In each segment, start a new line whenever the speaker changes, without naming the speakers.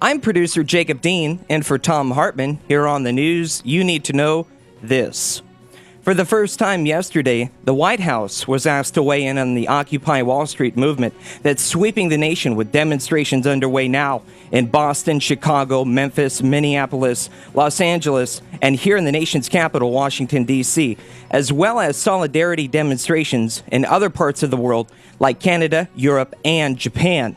I'm producer Jacob Dean, and for Thom Hartmann, here on the news, you need to know this. For the first time yesterday, the White House was asked to weigh in on the Occupy Wall Street movement that's sweeping the nation with demonstrations underway now in Boston, Chicago, Memphis, Minneapolis, Los Angeles, and here in the nation's capital, Washington, D.C., as well as solidarity demonstrations in other parts of the world like Canada, Europe, and Japan.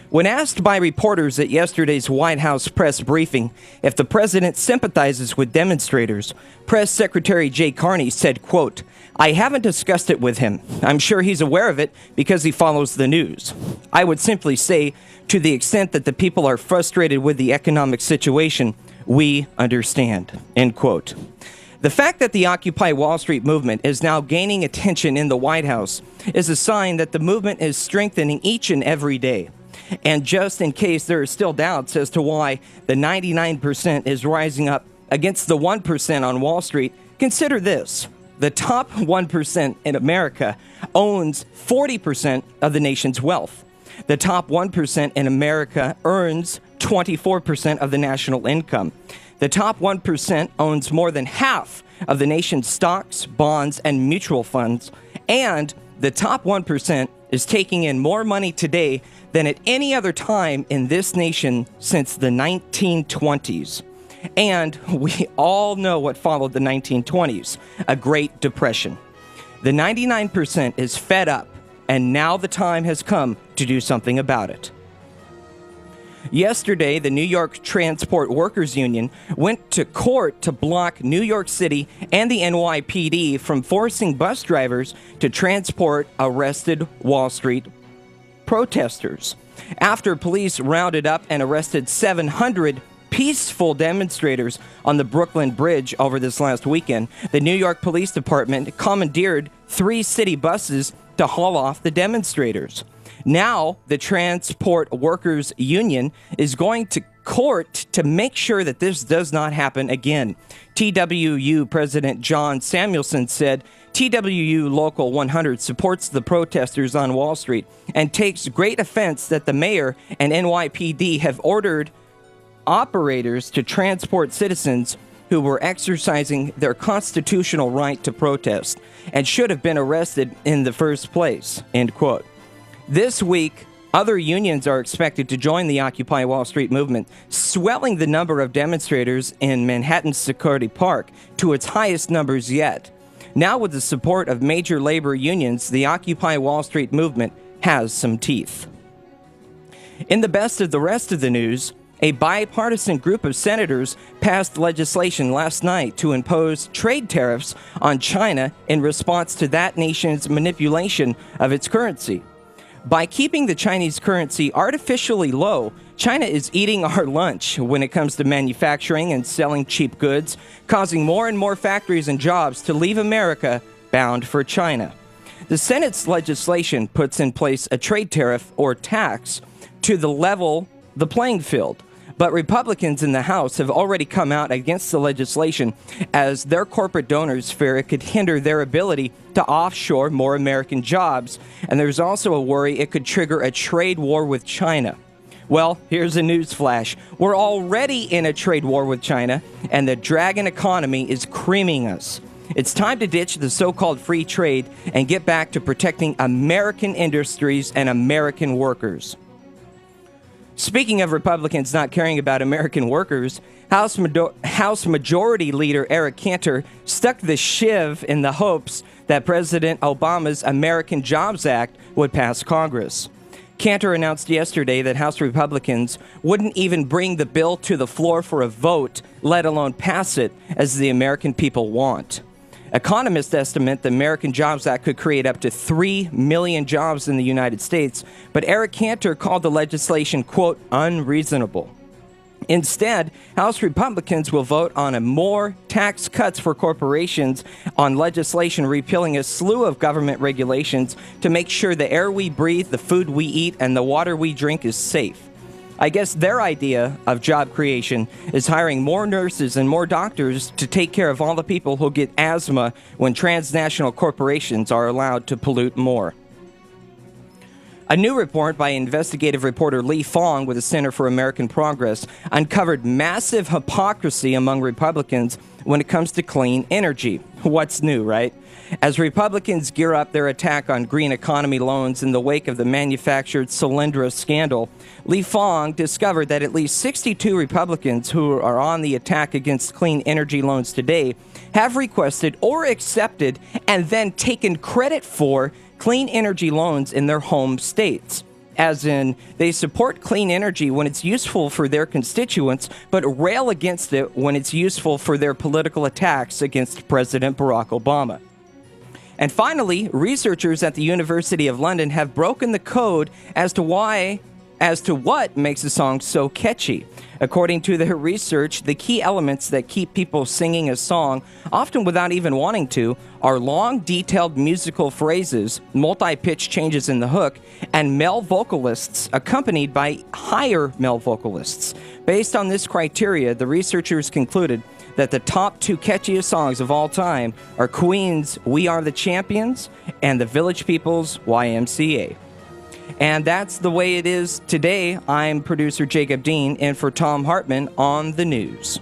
When asked by reporters at yesterday's White House press briefing if the president sympathizes with demonstrators, Press Secretary Jay Carney said, quote, "I haven't discussed it with him. I'm sure he's aware of it because he follows the news. I would simply say, to the extent that the people are frustrated with the economic situation, we understand," end quote. The fact that the Occupy Wall Street movement is now gaining attention in the White House is a sign that the movement is strengthening each and every day. And just in case there are still doubts as to why the 99% is rising up against the 1% on Wall Street, consider this. The top 1% in America owns 40% of the nation's wealth. The top 1% in America earns 24% of the national income. The top 1% owns more than half of the nation's stocks, bonds, and mutual funds. And the top 1% is taking in more money today than at any other time in this nation since the 1920s. And we all know what followed the 1920s, a Great Depression. The 99% is fed up, and now the time has come to do something about it. Yesterday, the New York Transport Workers Union went to court to block New York City and the NYPD from forcing bus drivers to transport arrested Wall Street protesters. After police rounded up and arrested 700 peaceful demonstrators on the Brooklyn Bridge over this last weekend, the New York Police Department commandeered 3 city buses to haul off the demonstrators. Now, the Transport Workers Union is going to court to make sure that this does not happen again. TWU President John Samuelson said, "TWU Local 100 supports the protesters on Wall Street and takes great offense that the mayor and NYPD have ordered operators to transport citizens who were exercising their constitutional right to protest and should have been arrested in the first place," end quote. This week, other unions are expected to join the Occupy Wall Street movement, swelling the number of demonstrators in Manhattan's Security Park to its highest numbers yet. Now, with the support of major labor unions, the Occupy Wall Street movement has some teeth. In the best of the rest of the news, a bipartisan group of senators passed legislation last night to impose trade tariffs on China in response to that nation's manipulation of its currency. By keeping the Chinese currency artificially low, China is eating our lunch when it comes to manufacturing and selling cheap goods, causing more and more factories and jobs to leave America bound for China. The Senate's legislation puts in place a trade tariff or tax to level the playing field. But Republicans in the House have already come out against the legislation as their corporate donors fear it could hinder their ability to offshore more American jobs. And there's also a worry it could trigger a trade war with China. Well, here's a news flash. We're already in a trade war with China, and the dragon economy is creaming us. It's time to ditch the so-called free trade and get back to protecting American industries and American workers. Speaking of Republicans not caring about American workers, House Majority Leader Eric Cantor stuck the shiv in the hopes that President Obama's American Jobs Act would pass Congress. Cantor announced yesterday that House Republicans wouldn't even bring the bill to the floor for a vote, let alone pass it, as the American people want. Economists estimate the American Jobs Act could create up to 3 million jobs in the United States, but Eric Cantor called the legislation, quote, unreasonable. Instead, House Republicans will vote on more tax cuts for corporations on legislation repealing a slew of government regulations to make sure the air we breathe, the food we eat, and the water we drink is safe. I guess their idea of job creation is hiring more nurses and more doctors to take care of all the people who get asthma when transnational corporations are allowed to pollute more. A new report by investigative reporter Lee Fong with the Center for American Progress uncovered massive hypocrisy among Republicans when it comes to clean energy. What's new, right? As Republicans gear up their attack on green economy loans in the wake of the manufactured Solyndra scandal, Lee Fong discovered that at least 62 Republicans who are on the attack against clean energy loans today have requested or accepted and then taken credit for clean energy loans in their home states. As in, they support clean energy when it's useful for their constituents, but rail against it when it's useful for their political attacks against President Barack Obama. And finally, researchers at the University of London have broken the code as to what makes a song so catchy. According to their research, the key elements that keep people singing a song, often without even wanting to, are long, detailed musical phrases, multi-pitch changes in the hook, and male vocalists accompanied by higher male vocalists. Based on this criteria, the researchers concluded that the top two catchiest songs of all time are Queen's We Are the Champions and the Village People's YMCA. And that's the way it is today. I'm producer Jacob Dean, in for Thom Hartmann on the news.